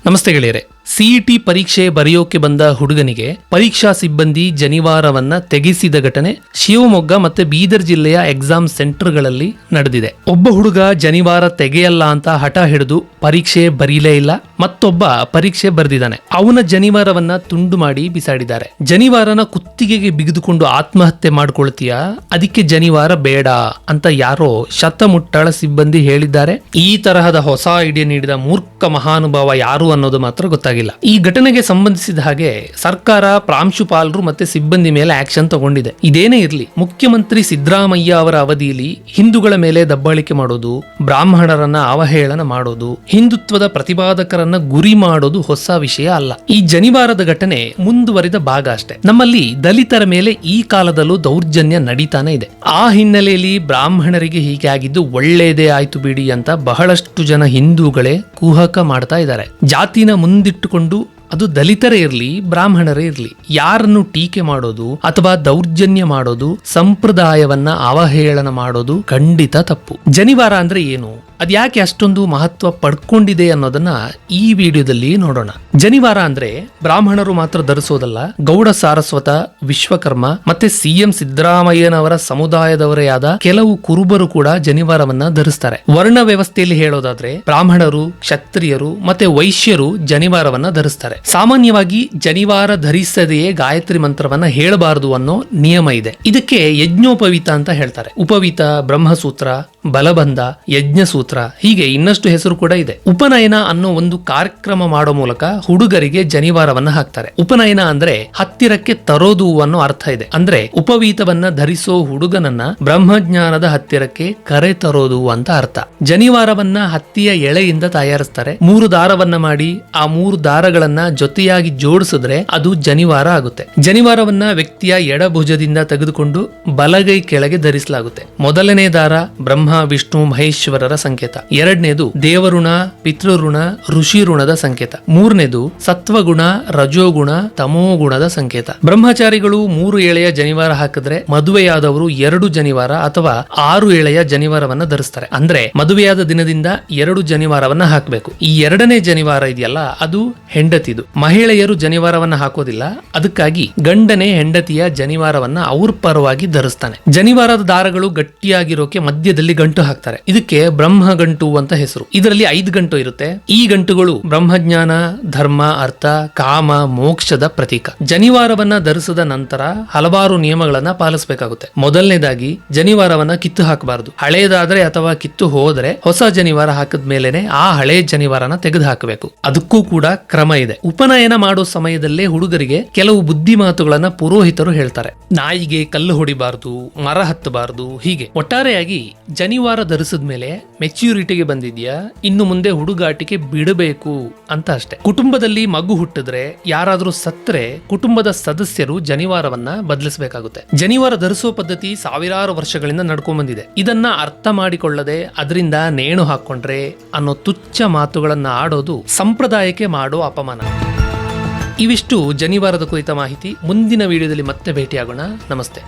ನಮಸ್ತೆ ಗೆಳೆಯರೆ. ಸಿಇಟಿ ಪರೀಕ್ಷೆ ಬರೆಯೋಕೆ ಬಂದ ಹುಡುಗನಿಗೆ ಪರೀಕ್ಷಾ ಸಿಬ್ಬಂದಿ ಜನಿವಾರವನ್ನ ತೆಗೆಸಿದ ಘಟನೆ ಶಿವಮೊಗ್ಗ ಮತ್ತೆ ಬೀದರ್ ಜಿಲ್ಲೆಯ ಎಕ್ಸಾಮ್ ಸೆಂಟರ್ಗಳಲ್ಲಿ ನಡೆದಿದೆ. ಒಬ್ಬ ಹುಡುಗ ಜನಿವಾರ ತೆಗೆಯಲ್ಲ ಅಂತ ಹಠ ಹಿಡಿದು ಪರೀಕ್ಷೆ ಬರೀಲೇ ಇಲ್ಲ. ಮತ್ತೊಬ್ಬ ಪರೀಕ್ಷೆ ಬರೆದಿದ್ದಾನೆ. ಅವನ ಜನಿವಾರವನ್ನ ತುಂಡು ಮಾಡಿ ಬಿಸಾಡಿದ್ದಾರೆ. ಜನಿವಾರನ ಕುತ್ತಿಗೆಗೆ ಬಿಗಿದುಕೊಂಡು ಆತ್ಮಹತ್ಯೆ ಮಾಡ್ಕೊಳ್ತೀಯಾ, ಅದಕ್ಕೆ ಜನಿವಾರ ಬೇಡ ಅಂತ ಯಾರೋ ಶತಮುಟ್ಟಳ ಸಿಬ್ಬಂದಿ ಹೇಳಿದ್ದಾರೆ. ಈ ತರಹದ ಹೊಸ ಐಡಿಯಾ ನೀಡಿದ ಮೂರ್ಖ ಮಹಾನುಭಾವ ಯಾರು ಅನ್ನೋದು ಮಾತ್ರ ಗೊತ್ತಾಗಿಲ್ಲ. ಈ ಘಟನೆಗೆ ಸಂಬಂಧಿಸಿದ ಹಾಗೆ ಸರ್ಕಾರ ಪ್ರಾಂಶುಪಾಲರು ಮತ್ತೆ ಸಿಬ್ಬಂದಿ ಮೇಲೆ ಆಕ್ಷನ್ ತಗೊಂಡಿದೆ. ಇದೇನೇ ಇರಲಿ, ಮುಖ್ಯಮಂತ್ರಿ ಸಿದ್ದರಾಮಯ್ಯ ಅವರ ಅವಧಿಯಲ್ಲಿ ಹಿಂದೂಗಳ ಮೇಲೆ ದಬ್ಬಾಳಿಕೆ ಮಾಡೋದು, ಬ್ರಾಹ್ಮಣರನ್ನ ಅವಹೇಳನ ಮಾಡೋದು, ಹಿಂದುತ್ವದ ಪ್ರತಿಪಾದಕರನ್ನ ಗುರಿ ಮಾಡೋದು ಹೊಸ ವಿಷಯ ಅಲ್ಲ. ಈ ಜನಿವಾರದ ಘಟನೆ ಮುಂದುವರಿದ ಭಾಗ ಅಷ್ಟೇ. ನಮ್ಮಲ್ಲಿ ದಲಿತರ ಮೇಲೆ ಈ ಕಾಲದಲ್ಲೂ ದೌರ್ಜನ್ಯ ನಡೀತಾನೆ ಇದೆ. ಆ ಹಿನ್ನೆಲೆಯಲ್ಲಿ ಬ್ರಾಹ್ಮಣರಿಗೆ ಹೀಗೆ ಆಗಿದ್ದು ಒಳ್ಳೇದೇ ಆಯ್ತು ಬಿಡಿ ಅಂತ ಬಹಳಷ್ಟು ಜನ ಹಿಂದೂಗಳೇ ಕುಹಕ ಮಾಡ್ತಾ ಇದ್ದಾರೆ. ಜಾತಿನ ಮುಂದಿಟ್ಟುಕೊಂಡು ಅದು ದಲಿತರೇ ಇರಲಿ ಬ್ರಾಹ್ಮಣರೇ ಇರಲಿ, ಯಾರನ್ನು ಟೀಕೆ ಮಾಡೋದು ಅಥವಾ ದೌರ್ಜನ್ಯ ಮಾಡೋದು, ಸಂಪ್ರದಾಯವನ್ನ ಅವಹೇಳನ ಮಾಡೋದು ಖಂಡಿತ ತಪ್ಪು. ಜನಿವಾರ ಅಂದ್ರೆ ಏನು, ಅದ್ಯಾಕೆ ಅಷ್ಟೊಂದು ಮಹತ್ವ ಪಡ್ಕೊಂಡಿದೆ ಅನ್ನೋದನ್ನ ಈ ವಿಡಿಯೋದಲ್ಲಿ ನೋಡೋಣ. ಜನಿವಾರ ಅಂದ್ರೆ ಬ್ರಾಹ್ಮಣರು ಮಾತ್ರ ಧರಿಸೋದಲ್ಲ, ಗೌಡ ಸಾರಸ್ವತ, ವಿಶ್ವಕರ್ಮ ಮತ್ತೆ ಸಿಎಂ ಸಿದ್ದರಾಮಯ್ಯನವರ ಸಮುದಾಯದವರೇ ಆದ ಕೆಲವು ಕುರುಬರು ಕೂಡ ಜನಿವಾರವನ್ನ ಧರಿಸ್ತಾರೆ. ವರ್ಣ ವ್ಯವಸ್ಥೆಯಲ್ಲಿ ಹೇಳೋದಾದ್ರೆ ಬ್ರಾಹ್ಮಣರು, ಕ್ಷತ್ರಿಯರು ಮತ್ತೆ ವೈಶ್ಯರು ಜನಿವಾರವನ್ನ ಧರಿಸ್ತಾರೆ. ಸಾಮಾನ್ಯವಾಗಿ ಜನಿವಾರ ಧರಿಸದೆಯೇ ಗಾಯತ್ರಿ ಮಂತ್ರವನ್ನ ಹೇಳಬಾರದು ಅನ್ನೋ ನಿಯಮ ಇದೆ. ಇದಕ್ಕೆ ಯಜ್ಞೋಪವೀತ ಅಂತ ಹೇಳ್ತಾರೆ. ಉಪವೀತ, ಬ್ರಹ್ಮಸೂತ್ರ, ಬಲಬಂಧ, ಯಜ್ಞಸೂತ್ರ, ಹೀಗೆ ಇನ್ನಷ್ಟು ಹೆಸರು ಕೂಡ ಇದೆ. ಉಪನಯನ ಅನ್ನೋ ಒಂದು ಕಾರ್ಯಕ್ರಮ ಮಾಡೋ ಮೂಲಕ ಹುಡುಗರಿಗೆ ಜನಿವಾರವನ್ನ ಹಾಕ್ತಾರೆ. ಉಪನಯನ ಅಂದ್ರೆ ಹತ್ತಿರಕ್ಕೆ ತರೋದು ಅನ್ನೋ ಅರ್ಥ ಇದೆ. ಅಂದ್ರೆ ಉಪವೀತವನ್ನ ಧರಿಸೋ ಹುಡುಗನನ್ನ ಬ್ರಹ್ಮಜ್ಞಾನದ ಹತ್ತಿರಕ್ಕೆ ಕರೆ ತರೋದು ಅಂತ ಅರ್ಥ. ಜನಿವಾರವನ್ನ ಹತ್ತಿಯ ಎಳೆಯಿಂದ ತಯಾರಿಸ್ತಾರೆ. 3 ದಾರವನ್ನ ಮಾಡಿ ಆ 3 ದಾರಗಳನ್ನ ಜೊತೆಯಾಗಿ ಜೋಡಿಸಿದ್ರೆ ಅದು ಜನಿವಾರ ಆಗುತ್ತೆ. ಜನಿವಾರವನ್ನ ವ್ಯಕ್ತಿಯ ಎಡಭುಜದಿಂದ ತೆಗೆದುಕೊಂಡು ಬಲಗೈ ಕೆಳಗೆ ಧರಿಸಲಾಗುತ್ತೆ. ಮೊದಲನೇ ದಾರ ಬ್ರಹ್ಮ, ವಿಷ್ಣು, ಮಹೇಶ್ವರರ ಸಂಕೇತ. ಎರಡನೇದು ದೇವಋಣ, ಪಿತೃಋಣ, ಋಷಿ ಋಣದ ಸಂಕೇತ. ಮೂರನೇದು ಸತ್ವಗುಣ, ರಜೋಗುಣ, ತಮೋಗುಣದ ಸಂಕೇತ. ಬ್ರಹ್ಮಚಾರಿಗಳು 3 ಎಳೆಯ ಜನಿವಾರ ಹಾಕಿದ್ರೆ ಮದುವೆಯಾದವರು 2 ಜನಿವಾರ ಅಥವಾ 6 ಎಳೆಯ ಜನಿವಾರವನ್ನ ಧರಿಸ್ತಾರೆ. ಅಂದ್ರೆ ಮದುವೆಯಾದ ದಿನದಿಂದ 2 ಜನಿವಾರವನ್ನ ಹಾಕಬೇಕು. ಈ 2ನೇ ಜನಿವಾರ ಇದೆಯಲ್ಲ ಅದು ಹೆಂಡತಿದು. ಮಹಿಳೆಯರು ಜನಿವಾರವನ್ನ ಹಾಕೋದಿಲ್ಲ. ಅದಕ್ಕಾಗಿ ಗಂಡನೇ ಹೆಂಡತಿಯ ಜನಿವಾರವನ್ನ ಅವ್ರ ಪರವಾಗಿ ಧರಿಸ್ತಾನೆ. ಜನಿವಾರದ ದಾರಗಳು ಗಟ್ಟಿಯಾಗಿರೋಕೆ ಮಧ್ಯದಲ್ಲಿ ಗಂಟು ಹಾಕ್ತಾರೆ. ಇದಕ್ಕೆ ಬ್ರಹ್ಮ ಗಂಟು ಅಂತ ಹೆಸರು. ಇದರಲ್ಲಿ 5 ಗಂಟು ಇರುತ್ತೆ. ಈ ಗಂಟುಗಳು ಬ್ರಹ್ಮಜ್ಞಾನ, ಧರ್ಮ, ಅರ್ಥ, ಕಾಮ, ಮೋಕ್ಷದ ಪ್ರತೀಕ. ಜನಿವಾರವನ್ನ ಧರಿಸಿದ ನಂತರ ಹಲವಾರು ನಿಯಮಗಳನ್ನ ಪಾಲಿಸಬೇಕಾಗುತ್ತೆ. ಮೊದಲನೇದಾಗಿ ಜನಿವಾರವನ್ನ ಕಿತ್ತು ಹಾಕಬಾರದು. ಹಳೇದಾದ್ರೆ ಅಥವಾ ಕಿತ್ತು ಹೋದ್ರೆ ಹೊಸ ಜನಿವಾರ ಹಾಕಿದ ಮೇಲೆನೆ ಆ ಹಳೆ ಜನಿವಾರನ ತೆಗೆದು ಹಾಕಬೇಕು. ಅದಕ್ಕೂ ಕೂಡ ಕ್ರಮ ಇದೆ. ಉಪನಯನ ಮಾಡೋ ಸಮಯದಲ್ಲೇ ಹುಡುಗರಿಗೆ ಕೆಲವು ಬುದ್ಧಿ ಮಾತುಗಳನ್ನ ಪುರೋಹಿತರು ಹೇಳ್ತಾರೆ. ನಾಯಿಗೆ ಕಲ್ಲು ಹೊಡಿಬಾರ್ದು, ಮರ ಹತ್ತಬಾರ್ದು, ಹೀಗೆ. ಒಟ್ಟಾರೆಯಾಗಿ ಜನಿವಾರ ಧರಿಸಿದ ಮೇಲೆ ಮೆಚ್ಯೂರಿಟಿಗೆ ಬಂದಿದ್ಯಾ, ಇನ್ನು ಮುಂದೆ ಹುಡುಗಾಟಿಕೆ ಬಿಡಬೇಕು ಅಂತ ಅಷ್ಟೇ. ಕುಟುಂಬದಲ್ಲಿ ಮಗು ಹುಟ್ಟಿದ್ರೆ, ಯಾರಾದ್ರೂ ಸತ್ರೆ ಕುಟುಂಬದ ಸದಸ್ಯರು ಜನಿವಾರವನ್ನ ಬದಲಿಸಬೇಕಾಗುತ್ತೆ. ಜನಿವಾರ ಧರಿಸೋ ಪದ್ಧತಿ ಸಾವಿರಾರು ವರ್ಷಗಳಿಂದ ನಡ್ಕೊಂಡ್ ಬಂದಿದೆ. ಇದನ್ನ ಅರ್ಥ ಮಾಡಿಕೊಳ್ಳದೆ ಅದರಿಂದ ನೇಣು ಹಾಕೊಂಡ್ರೆ ಅನ್ನೋ ತುಚ್ಛ ಮಾತುಗಳನ್ನ ಆಡೋದು ಸಂಪ್ರದಾಯಕ್ಕೆ ಮಾಡೋ ಅಪಮಾನ. ಇವಿಷ್ಟು ಜನಿವಾರದ ಕುರಿತ ಮಾಹಿತಿ. ಮುಂದಿನ ವಿಡಿಯೋದಲ್ಲಿ ಮತ್ತೆ ಭೇಟಿಯಾಗೋಣ. ನಮಸ್ತೆ.